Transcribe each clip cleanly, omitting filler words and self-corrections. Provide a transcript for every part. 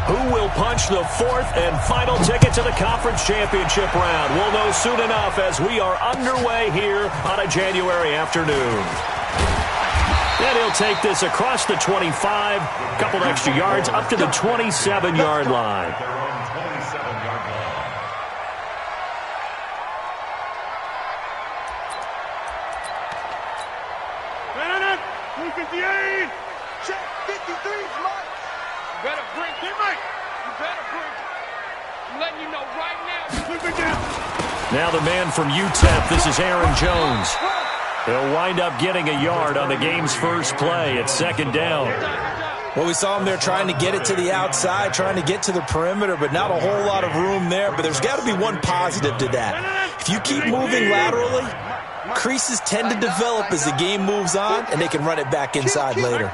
Who will punch the fourth and final ticket to the conference championship round? We'll know soon enough as we are underway here on a January afternoon. And he'll take this across the 25, couple extra yards up to the 27-yard line. Check 53, Mike. You better bring him, Mike. You better bring him. I'm letting you know right now. Now the man from UTEP, this is Aaron Jones. He'll wind up getting a yard on the game's first play at second down. Well, we saw him there trying to get it to the outside, trying to get to the perimeter, but not a whole lot of room there. But there's got to be one positive to that. If you keep moving laterally, creases tend to develop as the game moves on, and they can run it back inside later.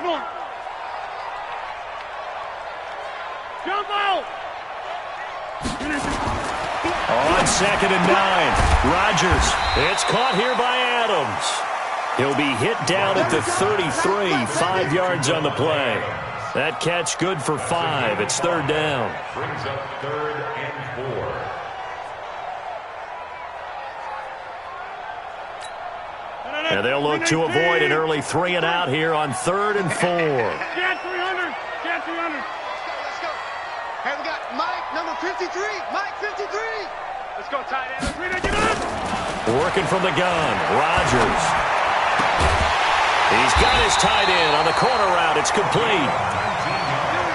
On second and 9, Rodgers. It's caught here by Adams. He'll be hit down at the 33, 5 yards on the play. That catch good for 5. It's third down. Brings up 3rd and 4. And they'll look to avoid an early 3 and out here on 3rd and 4. Get 300. Get 300. Let's go. Hey, we got Mike, number 53. Mike, 53. Let's go, tight end. Working from the gun, Rodgers. He's got his tight end on the corner route. It's complete.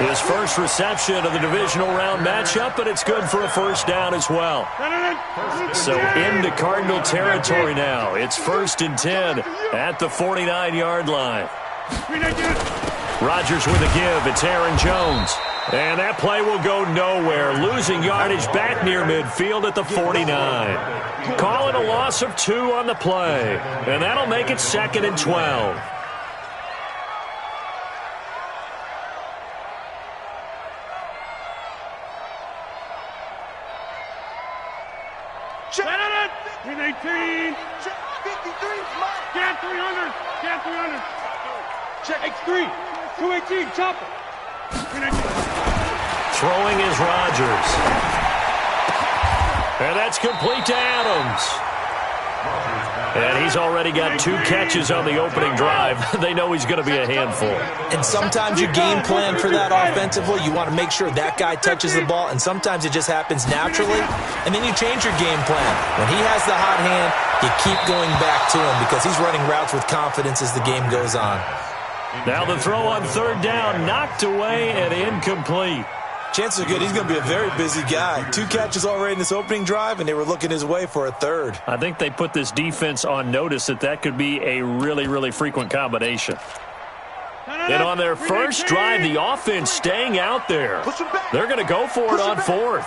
His first reception of the divisional round matchup, but it's good for a first down as well. So into Cardinal territory now. It's 1st and 10 at the 49-yard line. Rodgers with a give. It's Aaron Jones. And that play will go nowhere. Losing yardage back near midfield at the 49. Calling a loss of 2 on the play. And that'll make it 2nd and 12. Check 18. Check 53. Mike. Get 300. Get 300. Check X3. 218. Chopper. Throwing is Rodgers. And that's complete to Adams. And he's already got 2 catches on the opening drive. They know he's going to be a handful. And sometimes you game plan for that offensively. You want to make sure that guy touches the ball, and sometimes it just happens naturally, and then you change your game plan. When he has the hot hand, you keep going back to him because he's running routes with confidence as the game goes on. Now the throw on 3rd down, knocked away and incomplete. Chances are good he's going to be a very busy guy. 2 catches already in this opening drive, and they were looking his way for a 3rd. I think they put this defense on notice that could be a really, really frequent combination. And on their first drive, the offense staying out there. They're going to go for it on 4th.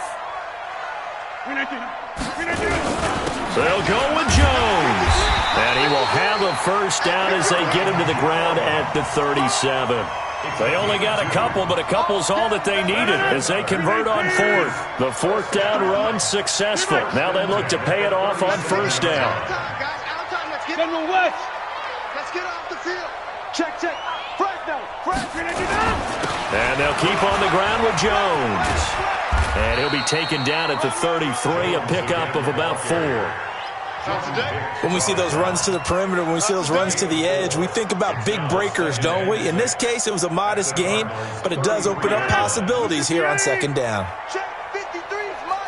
They'll go with Jones. And he will have a first down as they get him to the ground at the 37. They only got a couple, but a couple's all that they needed as they convert on 4th. The 4th down run successful. Now they look to pay it off on first down. Let's get off the field. Check. And they'll keep on the ground with Jones. And he'll be taken down at the 33, a pickup of about 4. When we see those runs to the perimeter, when we see those runs to the edge, we think about big breakers, don't we? In this case, it was a modest gain, but it does open up possibilities here on 2nd down. Check 53, Mike.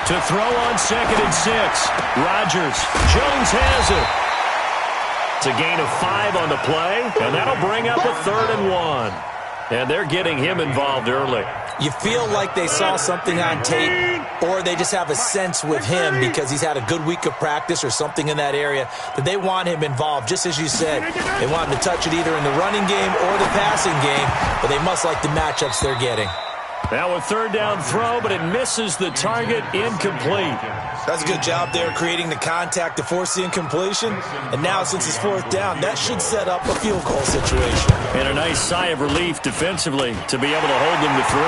To throw on 2nd and 6. Rodgers. Jones has it. It's a gain of 5 on the play, and that'll bring up a 3rd and 1. And they're getting him involved early. You feel like they saw something on tape, or they just have a sense with him because he's had a good week of practice or something in that area that they want him involved. Just as you said, they want him to touch it either in the running game or the passing game, but they must like the matchups they're getting. Now a 3rd down throw, but it misses the target, incomplete. That's a good job there creating the contact to force the incompletion. And now since it's 4th down, that should set up a field goal situation. And a nice sigh of relief defensively to be able to hold them to 3.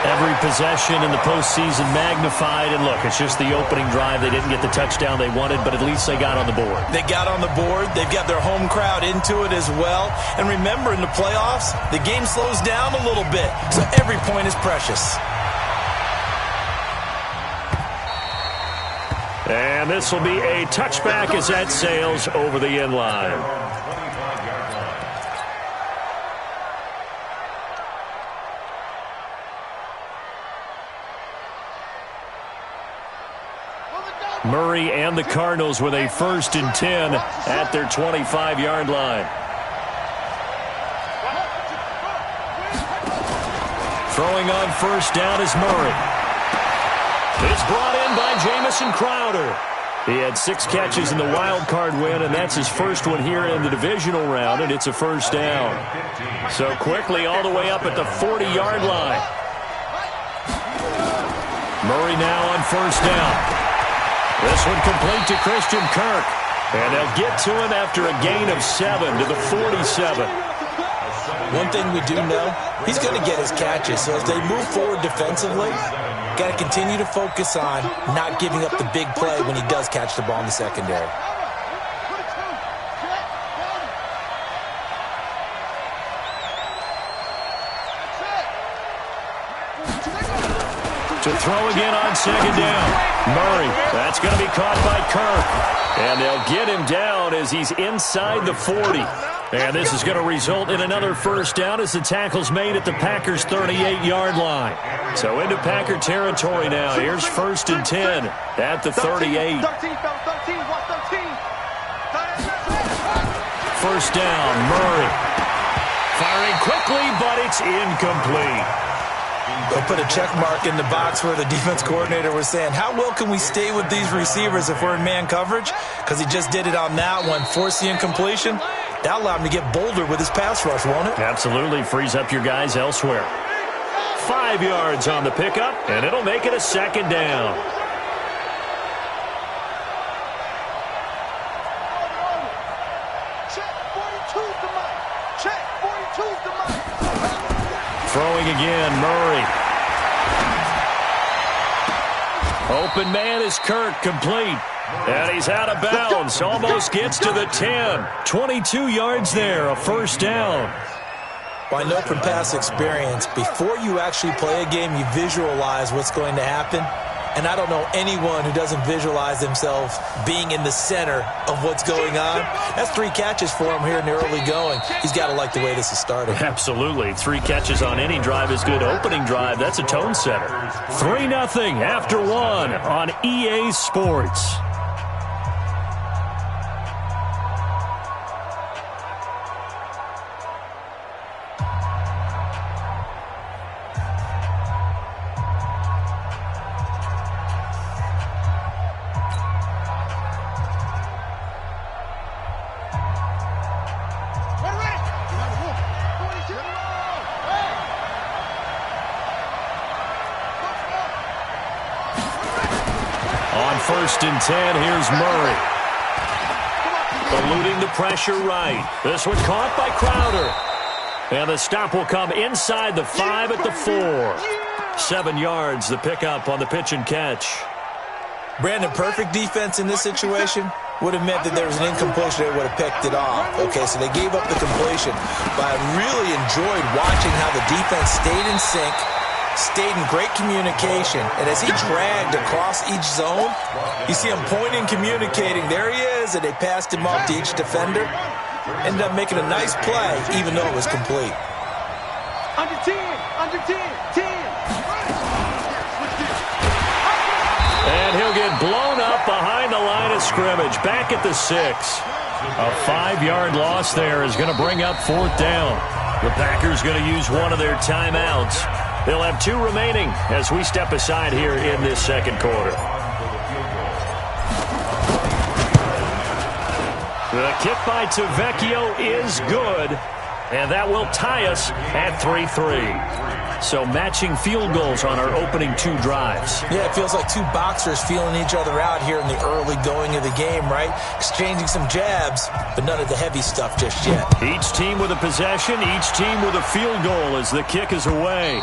Every possession in the postseason magnified, and look, it's just the opening drive. They didn't get the touchdown they wanted, but at least they got on the board. They got on the board. They've got their home crowd into it as well. And remember, in the playoffs, the game slows down a little bit, so every point is precious. And this will be a touchback as that sails over the end line. Murray and the Cardinals with a 1st and 10 at their 25-yard line. Throwing on 1st down is Murray. It's brought in by Jamison Crowder. He had 6 catches in the wild card win, and that's his first one here in the divisional round, and it's a 1st down. So quickly all the way up at the 40-yard line. Murray now on 1st down. This one complete to Christian Kirk. And they'll get to him after a gain of 7 to the 47. One thing we do know, he's going to get his catches. So as they move forward defensively, got to continue to focus on not giving up the big play when he does catch the ball in the secondary. To throw again on 2nd down. Murray, that's going to be caught by Kirk. And they'll get him down as he's inside the 40. And this is going to result in another 1st down as the tackle's made at the Packers' 38-yard line. So into Packer territory now. Here's 1st and 10 at the 38. 1st down, Murray. Firing quickly, but it's incomplete. They'll put a check mark in the box where the defense coordinator was saying, how well can we stay with these receivers if we're in man coverage? Because he just did it on that one, forced the incompletion. That'll allow him to get bolder with his pass rush, won't it? Absolutely. Frees up your guys elsewhere. 5 yards on the pickup, and it'll make it a 2nd down. Throwing again, Murray. Open man is Kirk, complete. And he's out of bounds, almost gets to the 10. 22 yards there, a 1st down. Well, I know from past experience, before you actually play a game, you visualize what's going to happen. And I don't know anyone who doesn't visualize themselves being in the center of what's going on. That's 3 catches for him here in the early going. He's got to like the way this is starting. Absolutely. 3 catches on any drive is good. Opening drive, that's a tone setter. 3-0 after 1 on EA Sports. On 1st and 10, here's Murray. Eluding the pressure right. This one caught by Crowder. And the stop will come inside the 5 at the 4. 7 yards, the pickup on the pitch and catch. Brandon, perfect defense in this situation would have meant that there was an incompletion. They would have picked it off. Okay, so they gave up the completion. But I really enjoyed watching how the defense stayed in sync, stayed in great communication, and as he dragged across each zone, you see him pointing, communicating. There he is, and they passed him off to each defender. Ended up making a nice play, even though it was complete. Under 10, under 10, 10. And he'll get blown up behind the line of scrimmage, back at the 6. A 5-yard loss there is going to bring up 4th down. The Packers going to use one of their timeouts. They'll have 2 remaining as we step aside here in this 2nd quarter. The kick by Tavecchio is good, and that will tie us at 3-3. So matching field goals on our opening 2 drives. Yeah, it feels like 2 boxers feeling each other out here in the early going of the game, right? Exchanging some jabs, but none of the heavy stuff just yet. Each team with a possession, each team with a field goal as the kick is away.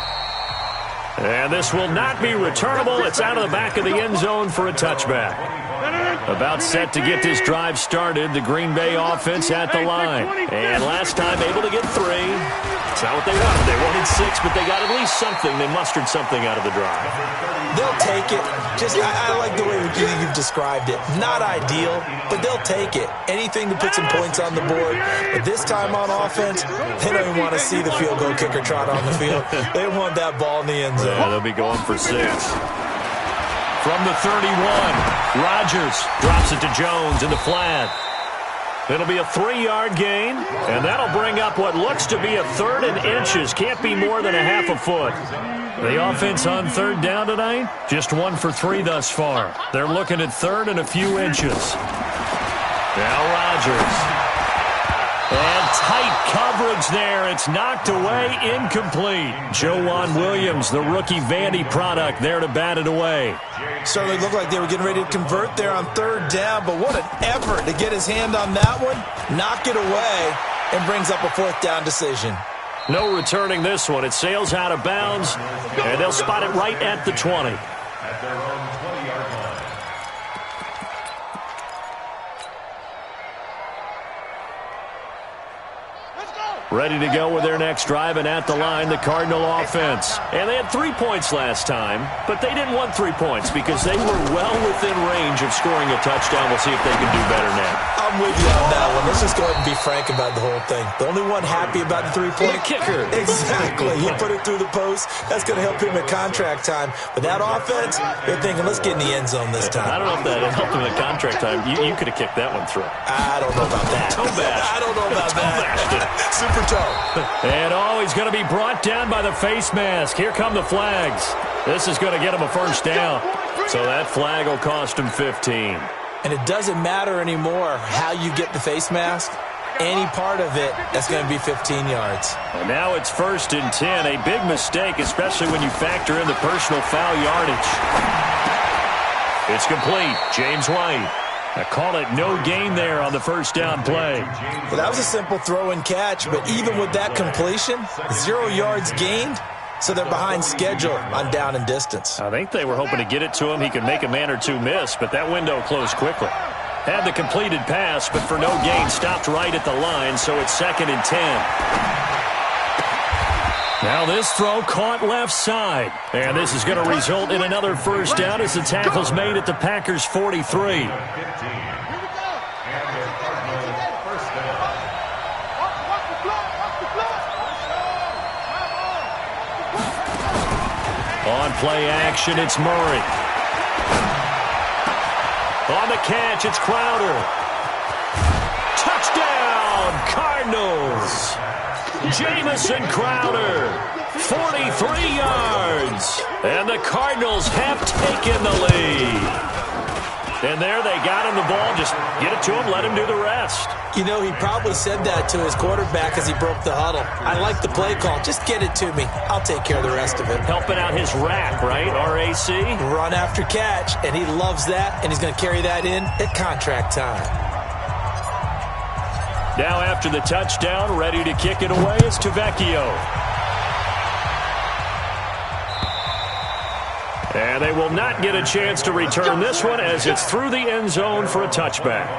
And this will not be returnable. It's out of the back of the end zone for a touchback. About set to get this drive started, the Green Bay offense at the line. And last time able to get 3. It's not what they wanted. They wanted 6, but they got at least something. They mustered something out of the drive. They'll take it. I like the way you've described it. Not ideal, but they'll take it. Anything to put some points on the board. But this time on offense, they don't even want to see the field goal kicker trot on the field. They want that ball in the end zone. Yeah, they'll be going for 6. From the 31, Rodgers drops it to Jones in the flat. It'll be a 3-yard gain, and that'll bring up what looks to be a 3rd and inches. Can't be more than a half a foot. The offense on 3rd down tonight, just 1 for 3 thus far. They're looking at 3rd and a few inches. Now Rodgers. And tight coverage there. It's knocked away, incomplete. Joanne Williams, the rookie Vandy product, there to bat it away. Certainly looked like they were getting ready to convert there on 3rd down, but what an effort to get his hand on that one, knock it away, and brings up a 4th down decision. No returning this one. It sails out of bounds, and they'll spot it right at the 20. At their own 20-yard line. Ready to go with their next drive, and at the line, the Cardinal offense. And they had 3 points last time, but they didn't want 3 points because they were well within range of scoring a touchdown. We'll see if they can do better now. I'm with you on that one. Let's just go ahead and be frank about the whole thing. The only one happy about the 3-point kicker. Exactly. He put it through the post. That's going to help him at contract time. But that offense, they're thinking, let's get in the end zone this time. I don't know if that helped him at contract time. You could have kicked that one through. I don't know about that. Toe bash. I don't know about that. Super toe. And he's going to be brought down by the face mask. Here come the flags. This is going to get him a 1st down. So that flag will cost him 15. And it doesn't matter anymore how you get the face mask. Any part of it, that's going to be 15 yards. And now it's 1st and 10. A big mistake, especially when you factor in the personal foul yardage. It's complete. James White. I call it no gain there on the 1st down play. Well, that was a simple throw and catch, but even with that completion, 0 yards gained, so they're behind schedule on down and distance. I think they were hoping to get it to him. He could make a man or 2 miss, but that window closed quickly. Had the completed pass, but for no gain, stopped right at the line, so it's 2nd and 10. Now this throw caught left side. And this is going to result in another 1st down as the tackle's made at the Packers' 43. On play action, it's Murray. On the catch, it's Crowder. Touchdown, Cardinals. Jamison Crowder, 43 yards. And the Cardinals have taken the lead. And there they got him the ball. Just get it to him, let him do the rest. You know, he probably said that to his quarterback as he broke the huddle. I like the play call. Just get it to me. I'll take care of the rest of it. Helping out his rack, right? RAC? Run after catch, and he loves that, and he's going to carry that in at contract time. Now after the touchdown, ready to kick it away is Tavecchio. And they will not get a chance to return this one as it's through the end zone for a touchback.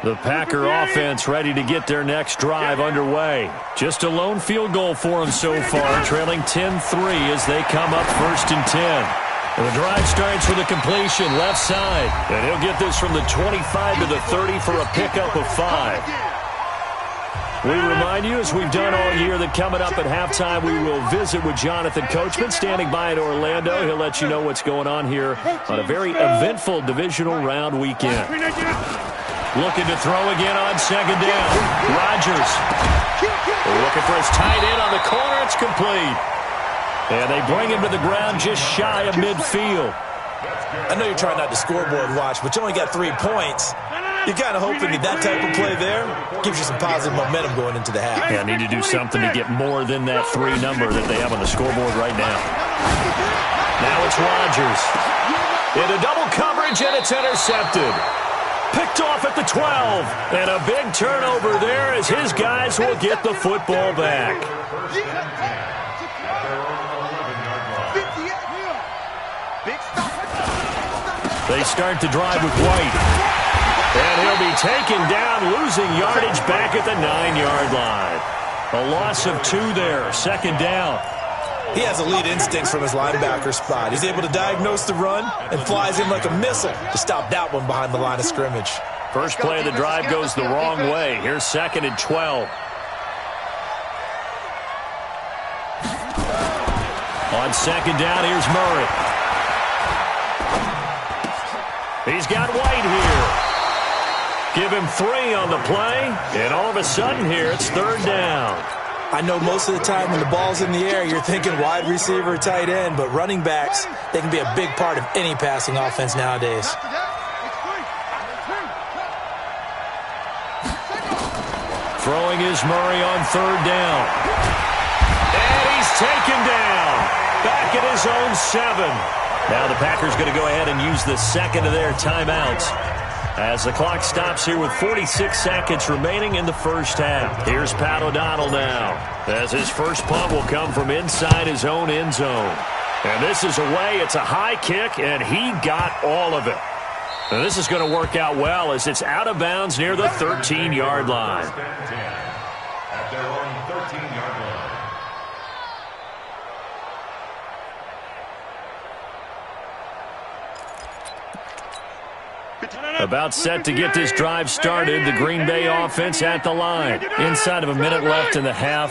The Packer offense ready to get their next drive underway. Just a lone field goal for them so far, trailing 10-3 as they come up 1st and 10. The drive starts with a completion left side. And he'll get this from the 25 to the 30 for a pickup of 5. We remind you, as we've done all year, that coming up at halftime, we will visit with Jonathan Coachman, standing by in Orlando. He'll let you know what's going on here on a very eventful divisional round weekend. Looking to throw again on 2nd down. Rodgers looking for his tight end on the corner. It's complete. And they bring him to the ground just shy of midfield. I know you're trying not to scoreboard watch, but you only got 3 points. You're kind of hoping that type of play there gives you some positive momentum going into the half. Yeah, need to do something to get more than that 3 number that they have on the scoreboard right now. Now it's Rodgers. Into double coverage, and it's intercepted. Picked off at the 12. And a big turnover there as his guys will get the football back. They start to drive with White. And he'll be taken down, losing yardage back at the 9-yard line. A loss of 2 there, second down. He has elite instincts from his linebacker spot. He's able to diagnose the run and flies in like a missile to stop that one behind the line of scrimmage. First play of the drive goes the wrong way. Here's 2nd and 12. On second down, here's Murray. He's got White here. Give him 3 on the play, and all of a sudden here, it's 3rd down. I know most of the time when the ball's in the air, you're thinking wide receiver, tight end, but running backs, they can be a big part of any passing offense nowadays. Throwing is Murray on 3rd down. And he's taken down. Back at his own 7. Now the Packers going to go ahead and use the 2nd of their timeouts as the clock stops here with 46 seconds remaining in the first half. Here's Pat O'Donnell now as his first punt will come from inside his own end zone. And this is away. It's a high kick, and he got all of it. And this is going to work out well as it's out of bounds near the 13-yard line. At their own 13-yard line. About set to get this drive started. The Green Bay offense at the line. Inside of a minute left in the half.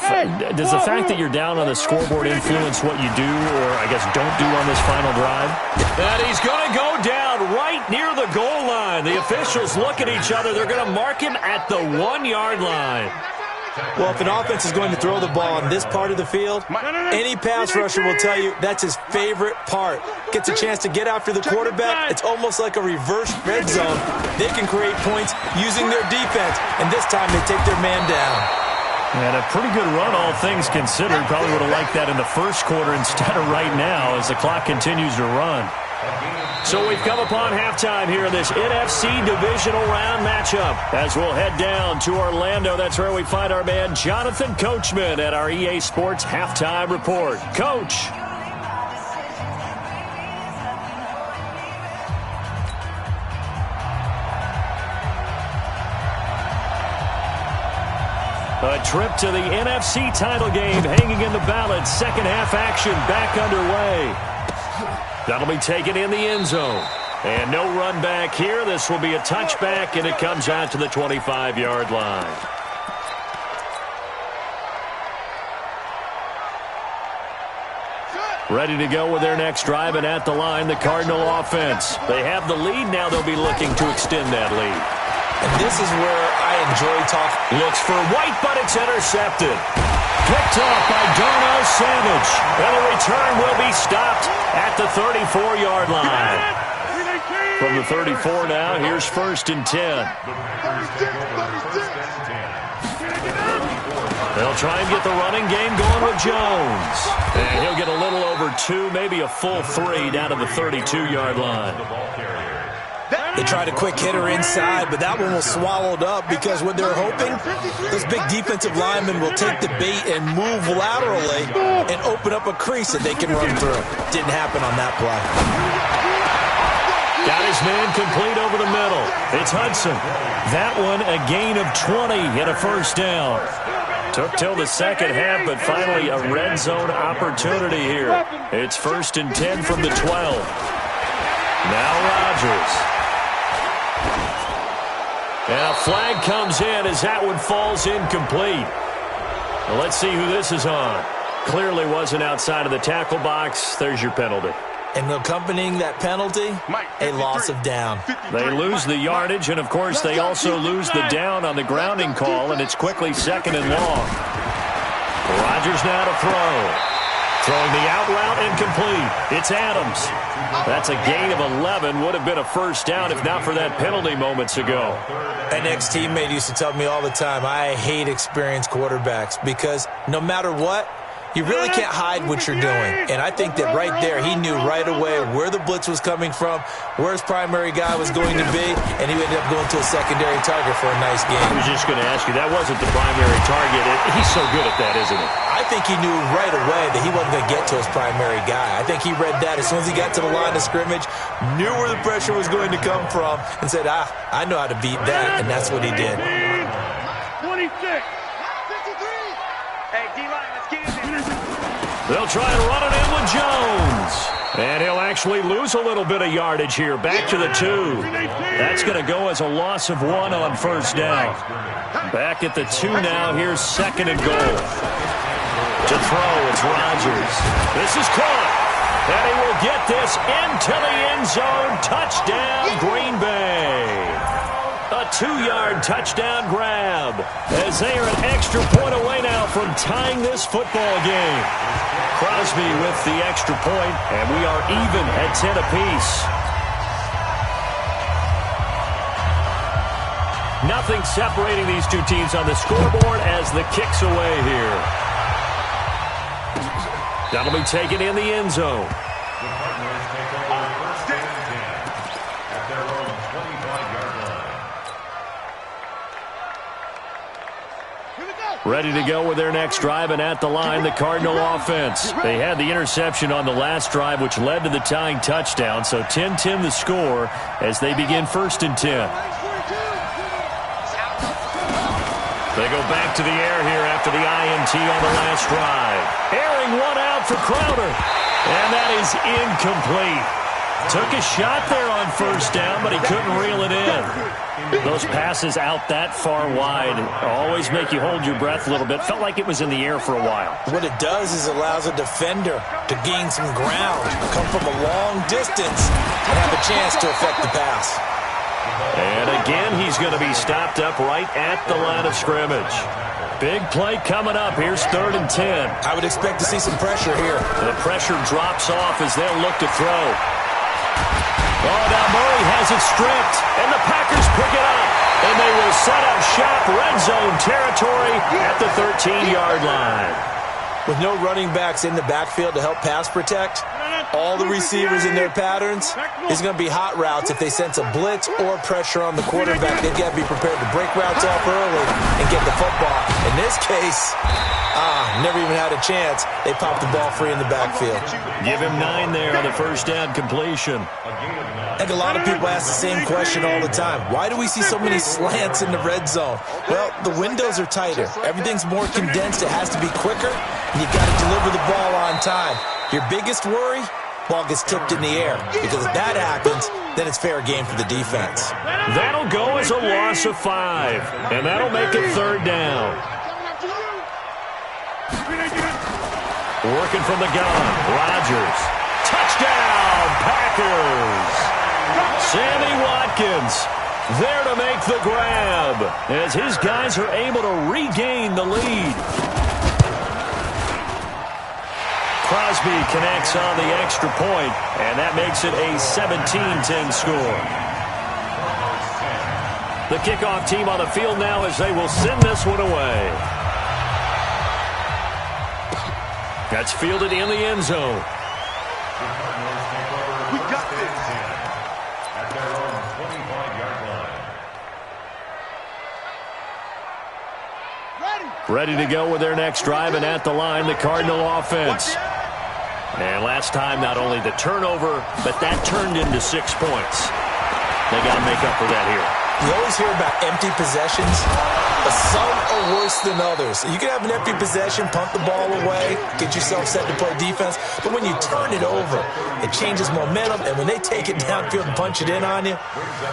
Does the fact that you're down on the scoreboard influence what you do, or I guess don't do on this final drive? And he's going to go down right near the goal line. The officials look at each other. They're going to mark him at the 1-yard line. Well, if an offense is going to throw the ball on this part of the field, any pass rusher will tell you that's his favorite part. Gets a chance to get after the quarterback. It's almost like a reverse red zone. They can create points using their defense, and this time they take their man down. And a pretty good run, all things considered. Probably would have liked that in the first quarter instead of right now as the clock continues to run. So we've come upon halftime here in this NFC Divisional Round matchup. As we'll head down to Orlando, that's where we find our man Jonathan Coachman at our EA Sports Halftime Report. Coach. A trip to the NFC title game hanging in the balance. Second half action back underway. That'll be taken in the end zone. And no run back here. This will be a touchback, and it comes out to the 25-yard line. Ready to go with their next drive, and at the line, the Cardinal offense. They have the lead. Now they'll be looking to extend that lead. And this is where I enjoy talking. Looks for White, but it's intercepted. Picked off by Darnell Savage. And the return will be stopped at the 34-yard line. From the 34 now, here's 1st and 10. They'll try and get the running game going with Jones. And he'll get a little over 2, maybe a full 3 down to the 32-yard line. They tried a quick hitter inside, but that one was swallowed up because what they're hoping, those big defensive linemen will take the bait and move laterally and open up a crease that they can run through. Didn't happen on that play. Got his man complete over the middle. It's Hudson. That one a gain of 20 and a first down. Took till the second half, but finally a red zone opportunity here. It's 1st and 10 from the 12. Now Rodgers. And a flag comes in as that one falls incomplete. Well, let's see who this is on. Clearly wasn't outside of the tackle box. There's your penalty. And accompanying that penalty, a loss of down. They lose the yardage, and, of course, they also lose the down on the grounding call, and it's quickly 2nd and long. Rodgers now to throw. Throwing the out route incomplete. It's Adams. That's a gain of 11. Would have been a first down if not for that penalty moments ago. An ex-teammate used to tell me all the time, I hate experienced quarterbacks because no matter what, You really can't hide what you're doing. And I think that right there, he knew right away where the blitz was coming from, where his primary guy was going to be, and he ended up going to a secondary target for a nice game. I was just going to ask you, that wasn't the primary target. He's so good at that, isn't he? I think he knew right away that he wasn't going to get to his primary guy. I think he read that as soon as he got to the line of scrimmage, knew where the pressure was going to come from, and said, I know how to beat that, and that's what he did. 26. 53. Hey, D-line, let's get in there. They'll try and run it in with Jones. And he'll actually lose a little bit of yardage here. Back to the 2. That's going to go as a loss of 1 on first down. Back at the 2 now. Here's 2nd and goal. To throw, it's Rodgers. This is caught. And he will get this into the end zone. Touchdown, Green Bay. A 2-yard touchdown grab as they are an extra point away now from tying this football game. Crosby with the extra point, and we are even at 10 apiece. Nothing separating these two teams on the scoreboard as the kick's away here. That'll be taken in the end zone. The Cardinals take over first and 10 at their own 25-yard line. Ready to go with their next drive, and at the line, the Cardinal offense. They had the interception on the last drive, which led to the tying touchdown, so 10-10 the score as they begin 1st and 10. They go back to the air here after the INT on the last drive. Airing one out for Crowder, and that is incomplete. Took a shot there on first down, but he couldn't reel it in. Those passes out that far wide always make you hold your breath a little bit. Felt like it was in the air for a while. What it does is it allows a defender to gain some ground, come from a long distance, and have a chance to affect the pass. And again, he's going to be stopped up right at the line of scrimmage. Big play coming up. Here's 3rd and 10. I would expect to see some pressure here. The pressure drops off as they'll look to throw. Oh, now Murray has it stripped, and the Packers pick it up. And they will set up shop, red zone territory at the 13-yard line. With no running backs in the backfield to help pass protect, all the receivers in their patterns, it's going to be hot routes if they sense a blitz or pressure on the quarterback. They've got to be prepared to break routes off early and get the football. In this case, never even had a chance. They popped the ball free in the backfield. Give him 9 there on the first down completion. I think a lot of people ask the same question all the time. Why do we see so many slants in the red zone? Well, the windows are tighter. Everything's more condensed. It has to be quicker, and you've got to deliver the ball on time. Your biggest worry? Ball gets tipped in the air. Because if that happens, then it's fair game for the defense. That'll go as a loss of 5, and that'll make it 3rd down. Working from the gun, Rodgers. Touchdown, Packers! Sammy Watkins there to make the grab as his guys are able to regain the lead. Crosby connects on the extra point, and that makes it a 17-10 score. The kickoff team on the field now as they will send this one away. That's fielded in the end zone. We got this. At their own 25-yard line. Ready to go with their next drive, and at the line, the Cardinal offense. And last time, not only the turnover, but that turned into 6 points. They got to make up for that here. You always hear about empty possessions, but some are worse than others. You can have an empty possession, punt the ball away, get yourself set to play defense, but when you turn it over, it changes momentum, and when they take it downfield and punch it in on you,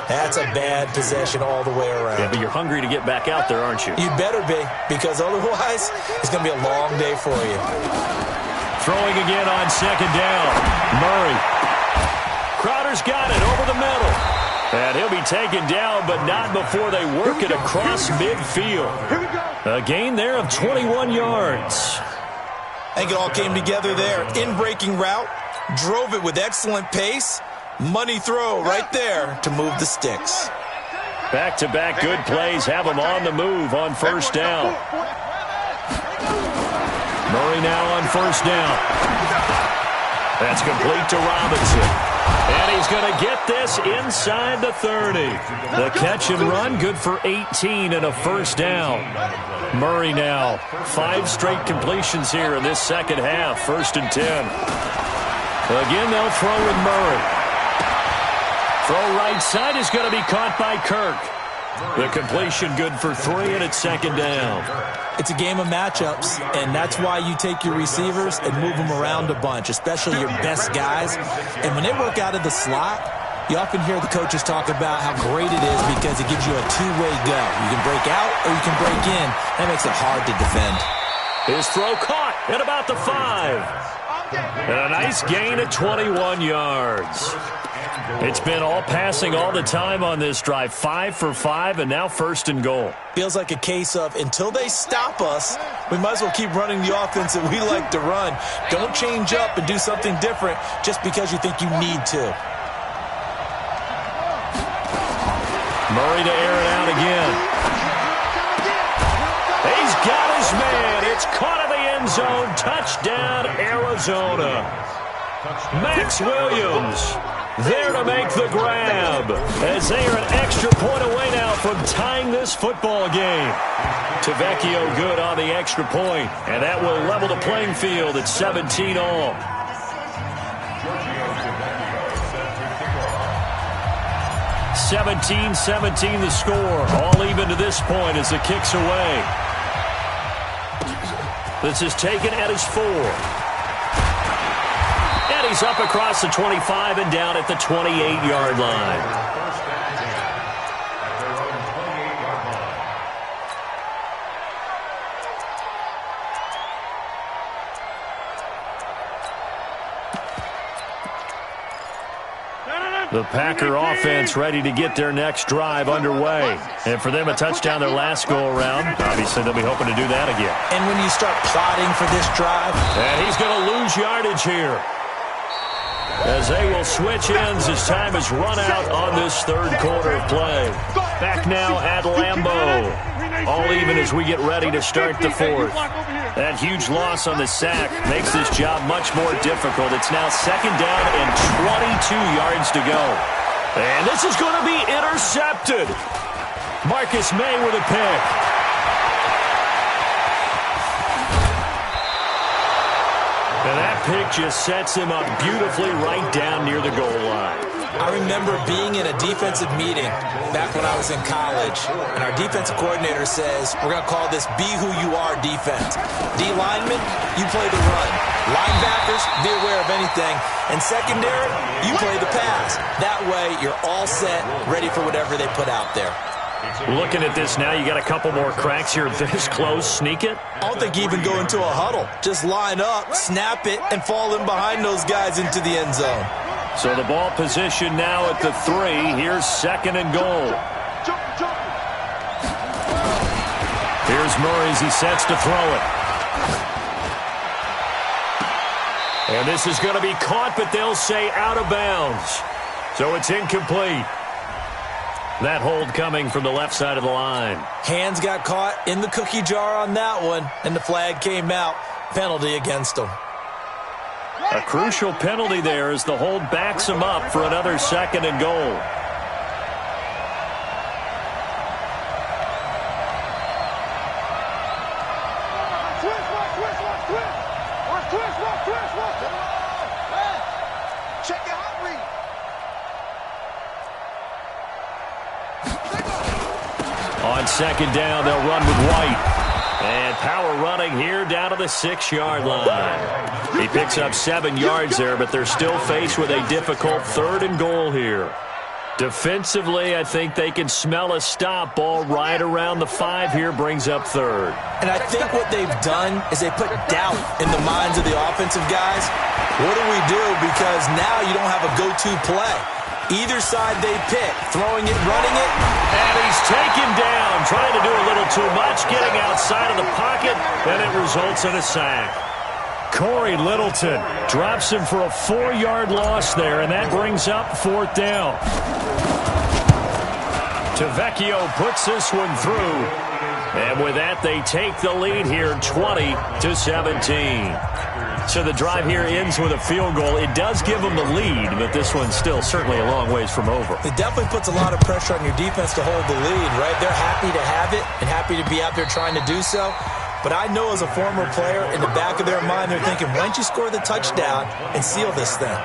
that's a bad possession all the way around. Yeah, but you're hungry to get back out there, aren't you? You better be, because otherwise, it's going to be a long day for you. Throwing again on 2nd down. Murray. Crowder's got it over the middle. And he'll be taken down, but not before they work it across midfield. A gain there of 21 yards. I think it all came together there. In-breaking route, drove it with excellent pace. Money throw right there to move the sticks. Back-to-back good plays have them on the move on first down. Murray Murray now on first down. That's complete to Robinson. And he's going to get this inside the 30. The catch and run, good for 18 and a first down. Murray now, 5 straight completions here in this second half, 1st and 10. Again, they'll throw with Murray. Throw right side is going to be caught by Kirk. The completion good for 3, and it's 2nd down. It's a game of matchups, and that's why you take your receivers and move them around a bunch, especially your best guys. And when they work out of the slot, you often hear the coaches talk about how great it is because it gives you a two-way go. You can break out or you can break in. That makes it hard to defend. His throw caught at about the 5. And a nice gain at 21 yards. It's been all passing all the time on this drive. 5 for 5, and now 1st and goal. Feels like a case of until they stop us, we might as well keep running the offense that we like to run. Don't change up and do something different just because you think you need to. Murray to air it out again. He's got his man. It's caught in the end zone. Touchdown, Arizona. Max Williams there to make the grab as they are an extra point away now from tying this football game. Tavecchio good on the extra point, and that will level the playing field at 17 all. (17-17) the score, all even to this point as the kick's away. This is taken at his 4. And he's up across the 25 and down at the 28-yard line. The Packer offense ready to get their next drive underway. And for them, a touchdown their last go-around. Obviously, they'll be hoping to do that again. And when you start plotting for this drive... And he's going to lose yardage here, as they will switch ends as time is run out on this third quarter of play. Back now at Lambeau. All even as we get ready to start the fourth. That huge loss on the sack makes this job much more difficult. It's now 2nd down and 22 yards to go. And this is going to be intercepted. Marcus May with a pick. And that pick just sets him up beautifully right down near the goal line. I remember being in a defensive meeting back when I was in college, and our defensive coordinator says, we're going to call this Be Who You Are defense. D linemen, you play the run. Linebackers, be aware of anything. And secondary, you play the pass. That way, you're all set, ready for whatever they put out there. Looking at this now, you got a couple more cracks here. This close, sneak it? I don't think you even go into a huddle. Just line up, snap it, and fall in behind those guys into the end zone. So the ball position now at the 3. Here's 2nd and goal. Here's Murray as he sets to throw it. And this is going to be caught, but they'll say out of bounds. So it's incomplete. That hold coming from the left side of the line. Hands got caught in the cookie jar on that one, and the flag came out. Penalty against them. A crucial penalty there as the hold backs him up for another 2nd and goal. On 2nd down, they'll run with White. And power running here down to the 6-yard line. He picks up 7 yards there, but they're still faced with a difficult 3rd and goal here. Defensively, I think they can smell a stop. Ball right around the 5 here, brings up 3rd. And I think what they've done is they put doubt in the minds of the offensive guys. What do we do? Because now you don't have a go-to play. Either side they pick, throwing it, running it. And he's taken down, trying to do a little too much, getting outside of the pocket, and it results in a sack. Corey Littleton drops him for a 4-yard loss there, and that brings up 4th down. Tavecchio puts this one through. And with that, they take the lead here 20-17. So the drive here ends with a field goal. It does give them the lead, but this one's still certainly a long ways from over. It definitely puts a lot of pressure on your defense to hold the lead, right? They're happy to have it and happy to be out there trying to do so. But I know as a former player, in the back of their mind, they're thinking, why don't you score the touchdown and seal this thing?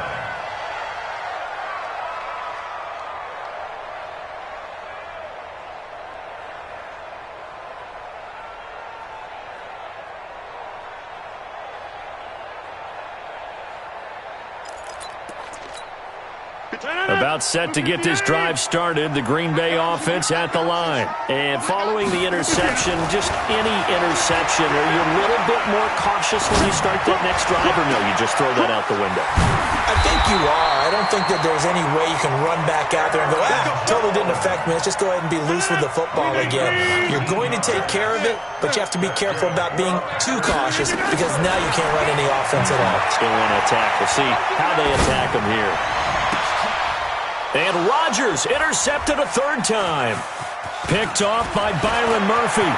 About set to get this drive started, the Green Bay offense at the line. And following the interception, just any interception, are you a little bit more cautious when you start that next drive, or no, you just throw that out the window? I think you are. I don't think that there's any way you can run back out there and go, totally didn't affect me. Let's just go ahead and be loose with the football again. You're going to take care of it, but you have to be careful about being too cautious because now you can't run any offense at all. Still want to attack. We'll see how they attack them here. And Rodgers intercepted a third time. Picked off by Byron Murphy.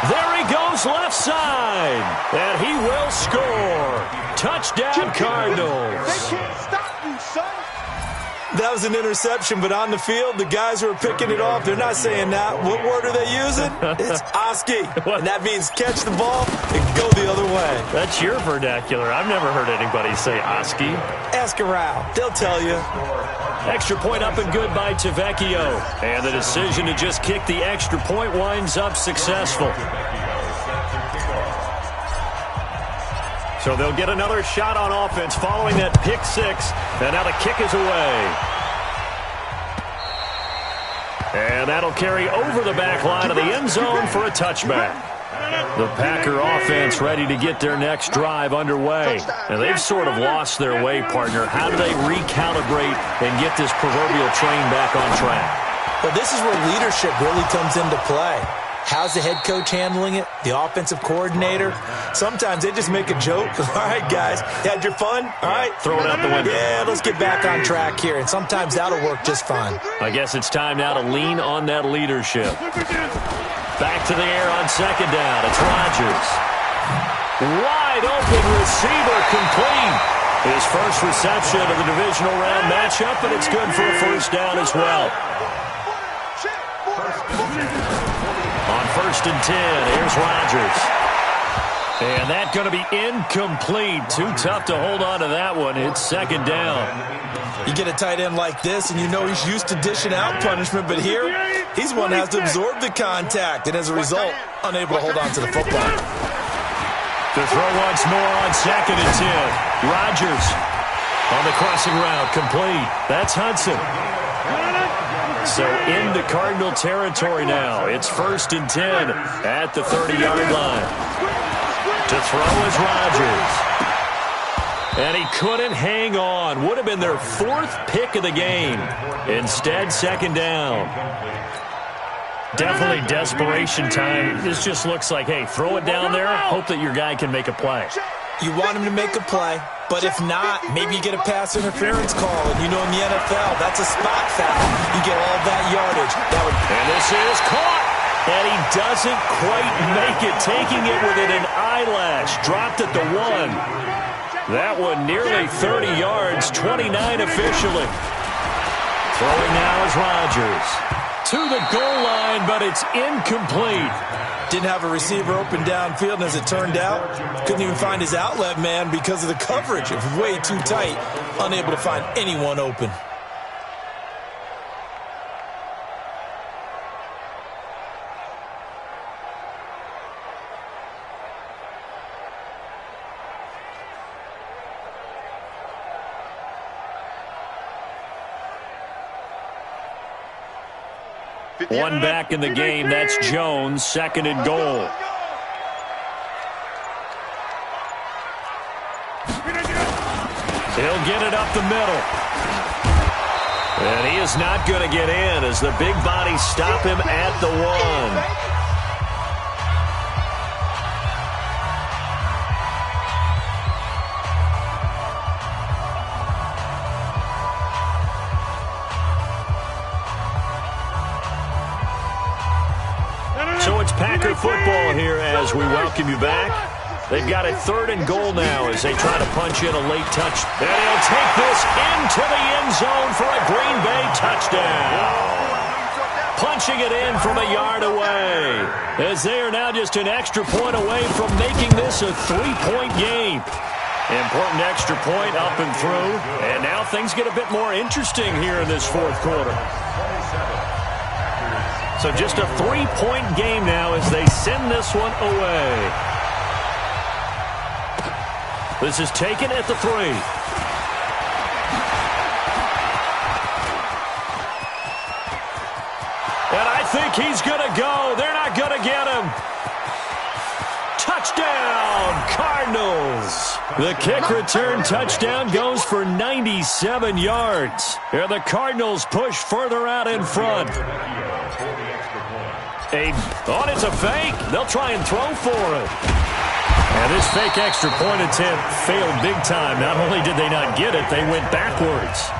There he goes left side. And he will score. Touchdown Cardinals. They can't stop you, son. That was an interception, but on the field, the guys who are picking it off, they're not saying that. What word are they using? It's Oski. And that means catch the ball and go the other way. That's your vernacular. I've never heard anybody say Oski. Ask around. They'll tell you. Extra point up and good by Tavecchio. And the decision to just kick the extra point winds up successful. So they'll get another shot on offense following that pick six. And now the kick is away. And that'll carry over the back line of the end zone for a touchback. The Packer offense ready to get their next drive underway. And they've sort of lost their way, partner. How do they recalibrate and get this proverbial train back on track? Well, this is where leadership really comes into play. How's the head coach handling it? The offensive coordinator? Sometimes they just make a joke. All right, guys, you had your fun? All right. Throw it out the window. Yeah, let's get back on track here. And sometimes that'll work just fine. I guess it's time now to lean on that leadership. Back to the air on second down. It's Rodgers. Wide open receiver complete. His first reception of the divisional round matchup, and it's good for a first down as well. On 1st and 10, here's Rodgers. And that's going to be incomplete. Too tough to hold on to that one. It's second down. You get a tight end like this, and you know he's used to dishing out punishment, but here, he's one that has to absorb the contact, and as a result, unable to hold on to the football. To throw once more on 2nd and 10. Rodgers on the crossing route, complete. That's Hudson. So into Cardinal territory now. It's 1st and 10 at the 30-yard line. To throw is Rodgers. And he couldn't hang on. Would have been their 4th pick of the game. Instead, second down. Definitely desperation time. This just looks like, hey, throw it down there. Hope that your guy can make a play. You want him to make a play, but if not, maybe you get a pass interference call. And you know in the NFL, that's a spot foul. You get all that yardage. And this is caught. And he doesn't quite make it, taking it within an eyelash. Dropped at the 1. That one nearly 30 yards, 29 officially. Throwing now is Rodgers. To the goal line, but it's incomplete. Didn't have a receiver open downfield, and as it turned out, couldn't even find his outlet man because of the coverage. It was way too tight, unable to find anyone open. One back in the game. That's Jones. 2nd and goal. He'll get it up the middle. And he is not going to get in as the big bodies stop him at the 1. we welcome you back. They've got a 3rd and goal now as they try to punch in a late touch. And he'll take this into the end zone for a Green Bay touchdown. Punching it in from a yard away, as they are now just an extra point away from making this a 3-point game. Important extra point up and through, and now things get a bit more interesting here in this 4th quarter. So just a 3-point game now as they send this one away. This is taken at the 3. And I think he's going to go. They're not going to get him. Touchdown, Cardinals. The kick return touchdown goes for 97 yards. And the Cardinals push further out in front. It's a fake. They'll try and throw for it. And this fake extra point attempt failed big time. Not only did they not get it, they went backwards.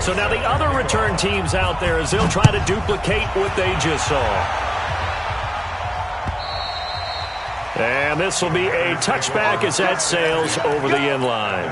So now the other return teams out there as they'll try to duplicate what they just saw. And this will be a touchback as that sails over the end line.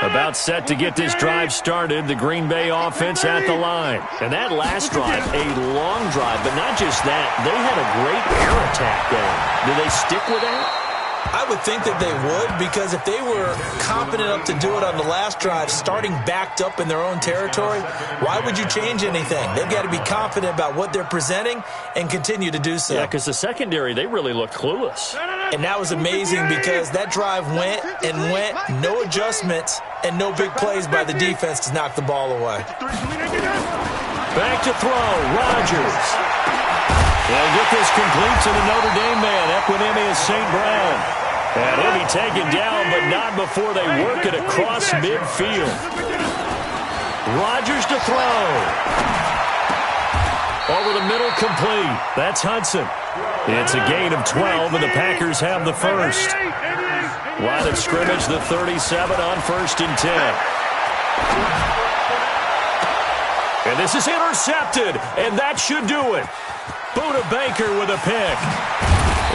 About set to get this drive started, the Green Bay offense at the line. And that last drive, a long drive, but not just that. They had a great air attack going. Do they stick with that? I would think that they would, because if they were confident enough to do it on the last drive, starting backed up in their own territory, why would you change anything? They've got to be confident about what they're presenting and continue to do so. Yeah, because the secondary, they really looked clueless. And that was amazing because that drive went and went, no adjustments, and no big plays by the defense to knock the ball away. Back to throw, Rodgers. They'll get this complete to the Notre Dame man, Equanimous St. Brown. And he'll be taken down, but not before they work it across midfield. Rodgers to throw. Over the middle, complete. That's Hudson. It's a gain of 12, and the Packers have the first. Line of scrimmage, the 37 on 1st and 10. And this is intercepted, and that should do it. Buda Baker with a pick.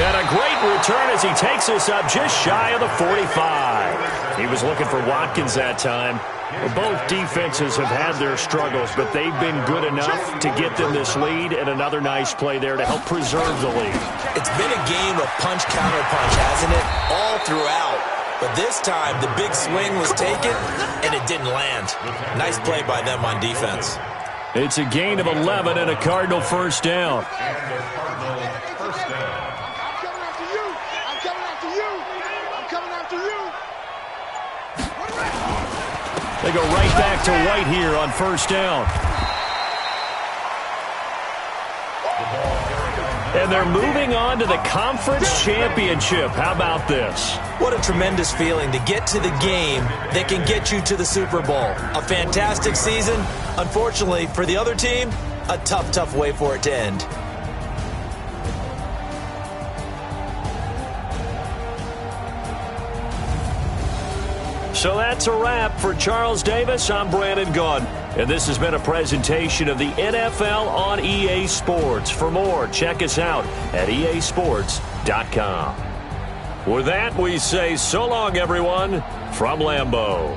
And a great return as he takes us up just shy of the 45. He was looking for Watkins that time. Both defenses have had their struggles, but they've been good enough to get them this lead, and another nice play there to help preserve the lead. It's been a game of punch-counter-punch, hasn't it? All throughout. But this time, the big swing was taken, and it didn't land. Nice play by them on defense. It's a gain of 11 and a Cardinal first down. They go right back to White here on first down. And they're moving on to the conference championship. How about this? What a tremendous feeling to get to the game that can get you to the Super Bowl. A fantastic season. Unfortunately, for the other team, a tough, tough way for it to end. So that's a wrap for Charles Davis. I'm Brandon Gunn. And this has been a presentation of the NFL on EA Sports. For more, check us out at easports.com. With that, we say so long, everyone, from Lambeau.